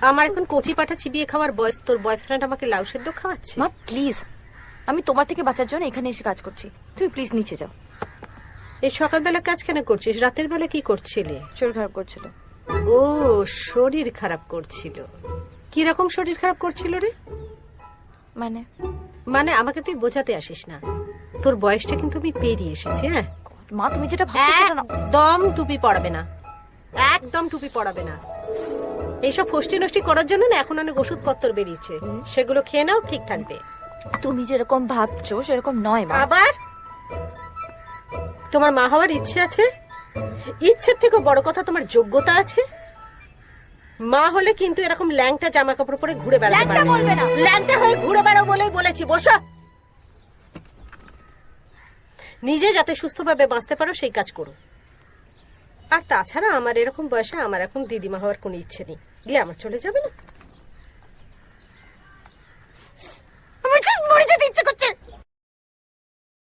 আমার এখন কচি পাঠা চিবিয়ে খাওয়ার বয়স, তোর বয়ফ্রেন্ড আমাকে লাউ সেদ্ধ খাওয়াচ্ছে? মা প্লিজ, আমি তোমার থেকে বাঁচার জন্য এখানে এসে কাজ করছি, তুমি প্লিজ নিচে যাও। এই সকালবেলা কাজ কেন করছিস? রাতের বেলা কি করছিলে? শরীর খারাপ করছিল। ও, শরীর খারাপ করছিল। কি রকম শরীর খারাপ করছিল রে? মানে মানে আমাকে তুই বোঝাতে আসিস না, তোর বয়সটা কিন্তু আমি পেরিয়ে এসেছি। হ্যাঁ মা, তুমি যেটা ভাবছো সেটা না। একদম টুপি পড়াবে না, একদম টুপি পড়াবে না। এইসব ফষ্টি নষ্টি করার জন্য না এখন অনেক ওষুধপত্র বেরিয়েছে, সেগুলো খেয়ে নাও, ঠিক থাকবে। তুমি যেরকম ভাবছো সেরকম নয় মা। আবার তোমার মা হওয়ার ইচ্ছে আছে? ইচ্ছের থেকে বড় কথা তোমার যোগ্যতা আছে। মা হলে কিন্তু এরকম ল্যাংটা জামা কাপড় পরে ঘুরে বেড়াতে পারবে না। ল্যাংটা হয়ে ঘুরে বেড়াও বলেই বলেছি। বসো, নিজে যাতে সুস্থভাবে বাঁচতে পারো সেই কাজ করো। আর তাছাড়া আমার এরকম বয়সে আমার এখন দিদিমা হওয়ার কোনো ইচ্ছে নেই। গিয়ে আমার চলে যাবে না।